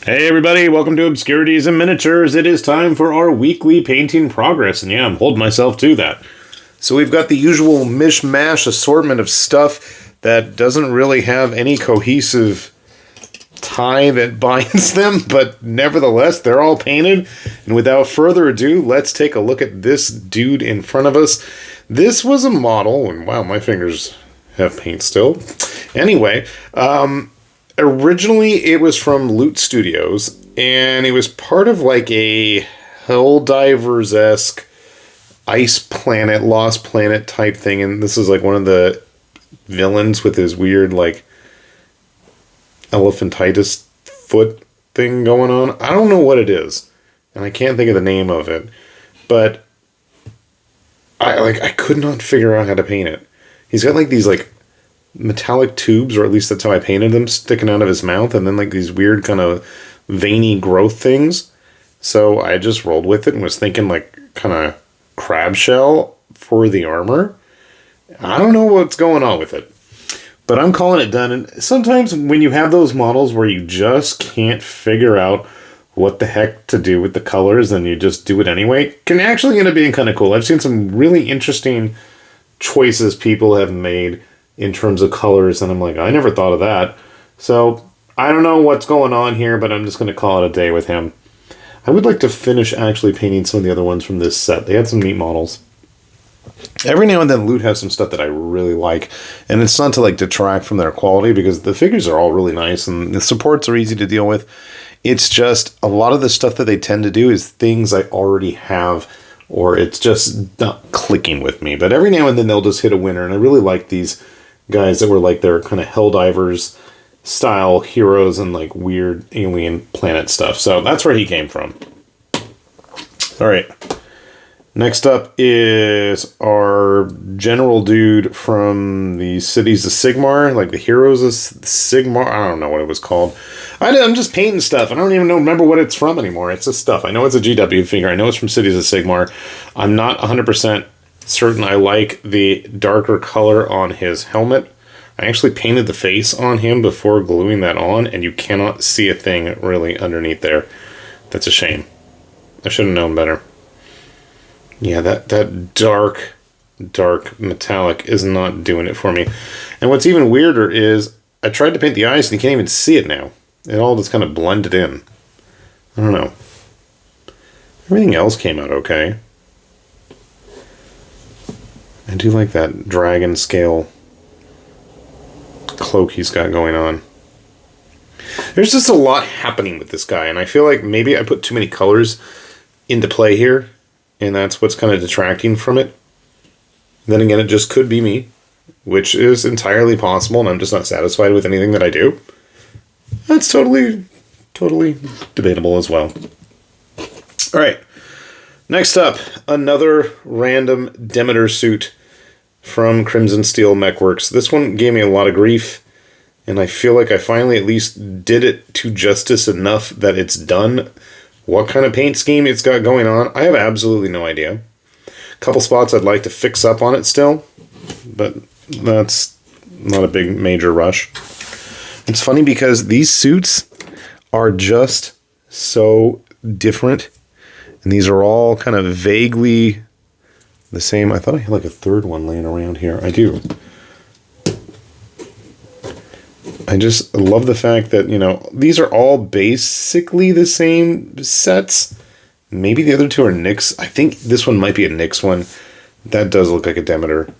Hey everybody, welcome to Obscurities and Miniatures. It is time for our weekly painting progress, and yeah, I'm holding myself to that. So we've got the usual mishmash assortment of stuff that doesn't really have any cohesive tie that binds them, but nevertheless, they're all painted. And without further ado, let's take a look at this dude in front of us. This was a model, and wow, my fingers have paint still. Anyway, originally, it was from Loot Studios, and it was part of like a Helldivers-esque ice planet, lost planet type thing, and this is like one of the villains with his weird like elephantitis foot thing going on. I don't know what it is, and I can't think of the name of it, but I could not figure out how to paint it. He's got like these like metallic tubes, or at least that's how I painted them, sticking out of his mouth, and then like these weird kind of veiny growth things. So I just rolled with it and was thinking like kind of crab shell for the armor. I don't know what's going on with it, but I'm calling it done. And sometimes when you have those models where you just can't figure out what the heck to do with the colors and you just do it anyway, it can actually end up being kind of cool. I've seen some really interesting choices people have made in terms of colors, and I'm like, I never thought of that. So I don't know what's going on here, but I'm just going to call it a day with him. I would like to finish actually painting some of the other ones from this set. They had some neat models. Every now and then Loot has some stuff that I really like, and it's not to like detract from their quality, because the figures are all really nice and the supports are easy to deal with. It's just a lot of the stuff that they tend to do is things I already have, or it's just not clicking with me. But every now and then they'll just hit a winner, and I really like these guys that were like their kind of Helldivers style heroes and like weird alien planet stuff. So that's where he came from. All right. Next up is our general dude from the cities of Sigmar, like the heroes of Sigmar. I don't know what it was called. I'm just painting stuff. I don't even remember what it's from anymore. It's just stuff. I know it's a GW figure. I know it's from Cities of Sigmar. I'm not 100% certain I like the darker color on his helmet. I actually painted the face on him before gluing that on, and you cannot see a thing really underneath there. That's a shame. I should have known better. Yeah, that dark metallic is not doing it for me. And what's even weirder is I tried to paint the eyes and you can't even see it now. It all just kind of blended in. I don't know. Everything else came out okay. I do like that dragon scale cloak he's got going on. There's just a lot happening with this guy, and I feel like maybe I put too many colors into play here, and that's what's kind of detracting from it. Then again, it just could be me, which is entirely possible, and I'm just not satisfied with anything that I do. That's totally debatable as well. All right. Next up, another random Demeter suit from Crimson Steel Mechworks. This one gave me a lot of grief, and I feel like I finally at least did it to justice enough that it's done. What kind of paint scheme it's got going on, I have absolutely no idea. A couple spots I'd like to fix up on it still, but that's not a big major rush. It's funny because these suits are just so different. And these are all kind of vaguely the same. I thought I had like a third one laying around here. I do. I just love the fact that, you know, these are all basically the same sets. Maybe the other two are Nyx. I think this one might be a Nyx one. That does look like a Demeter.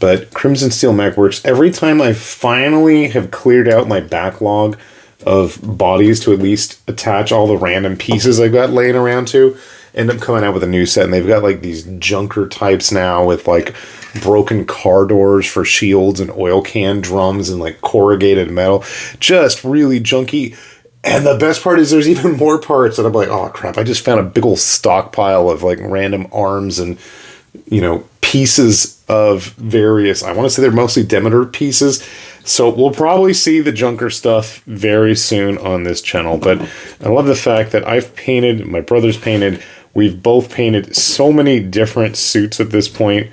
But Crimson Steel Mechworks, every time I finally have cleared out my backlog of bodies to at least attach all the random pieces I've got laying around to, end up coming out with a new set. And they've got like these junker types now with like broken car doors for shields and oil can drums and like corrugated metal. Just really junky. And the best part is there's even more parts that I'm like, oh crap, I just found a big old stockpile of like random arms and, you know, pieces of various, I want to say they're mostly Demeter pieces. So we'll probably see the junker stuff very soon on this channel. But I love the fact that I've painted, my brother's painted, we've both painted so many different suits at this point,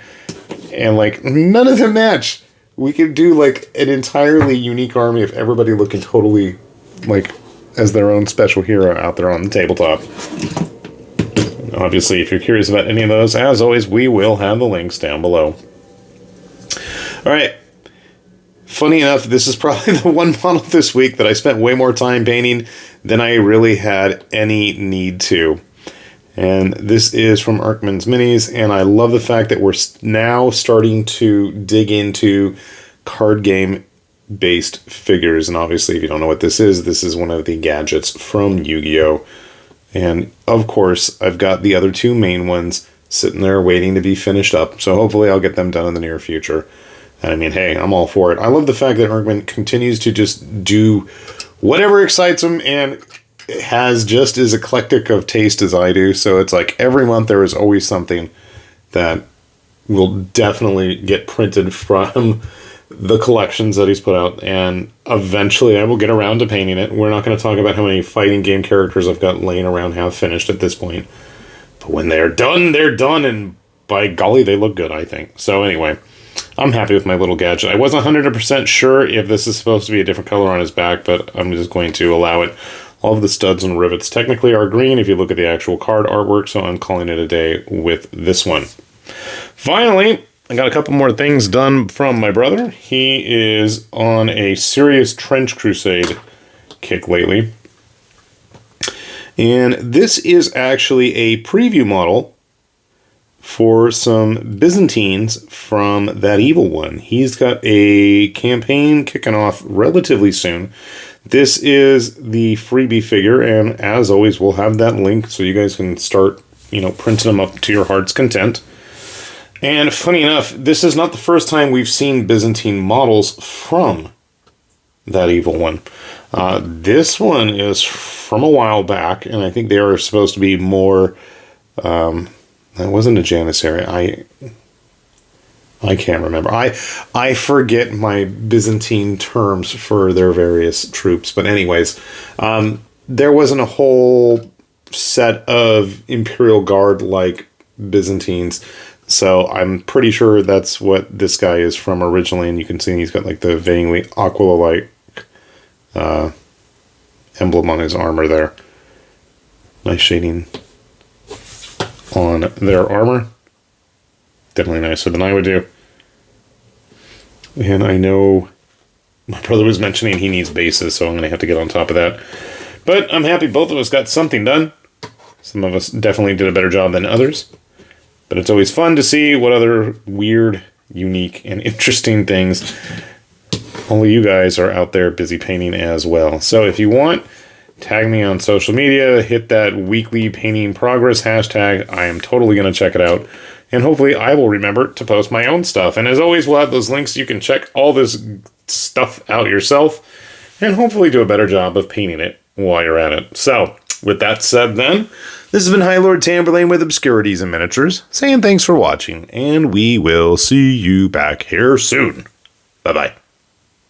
and like none of them match. We could do like an entirely unique army of everybody looking totally like as their own special hero out there on the tabletop. Obviously, if you're curious about any of those, as always, we will have the links down below. All right. Funny enough, this is probably the one model this week that I spent way more time painting than I really had any need to. And this is from Arkman's Minis, and I love the fact that we're now starting to dig into card game-based figures. And obviously, if you don't know what this is one of the gadgets from YuGiOh. And, of course, I've got the other two main ones sitting there waiting to be finished up. So hopefully I'll get them done in the near future. And I mean, hey, I'm all for it. I love the fact that Arkman continues to just do whatever excites him and has just as eclectic of taste as I do. So it's like every month there is always something that will definitely get printed from the collections that he's put out. And eventually I will get around to painting it. We're not going to talk about how many fighting game characters I've got laying around half finished at this point. But when they're done, they're done. And by golly, they look good, I think. So anyway, I'm happy with my little gadget. I wasn't 100% sure if this is supposed to be a different color on his back, but I'm just going to allow it. All of the studs and rivets technically are green if you look at the actual card artwork, so I'm calling it a day with this one. Finally, I got a couple more things done from my brother. He is on a serious Trench Crusade kick lately. And this is actually a preview model for some Byzantines from That Evil One. He's got a campaign kicking off relatively soon. This is the freebie figure, and as always, we'll have that link so you guys can start, printing them up to your heart's content. And funny enough, this is not the first time we've seen Byzantine models from That Evil One. This one is from a while back, and I think they are supposed to be more... that wasn't a Janissary. I can't remember. I forget my Byzantine terms for their various troops. But anyways, there wasn't a whole set of Imperial Guard-like Byzantines. So I'm pretty sure that's what this guy is from originally. And you can see he's got like the vaguely Aquila-like emblem on his armor there. Nice shading on their armor. Definitely nicer than I would do. And I know my brother was mentioning he needs bases, so I'm going to have to get on top of that. But I'm happy both of us got something done. Some of us definitely did a better job than others. But it's always fun to see what other weird, unique, and interesting things only you guys are out there busy painting as well. So if you want, tag me on social media, hit that weekly painting progress hashtag. I am totally going to check it out. And hopefully I will remember to post my own stuff. And as always, we'll have those links. You can check all this stuff out yourself and hopefully do a better job of painting it while you're at it. So, with that said then, this has been High Lord Tamberlane with Obscurities and Miniatures, saying thanks for watching, and we will see you back here soon. Bye-bye.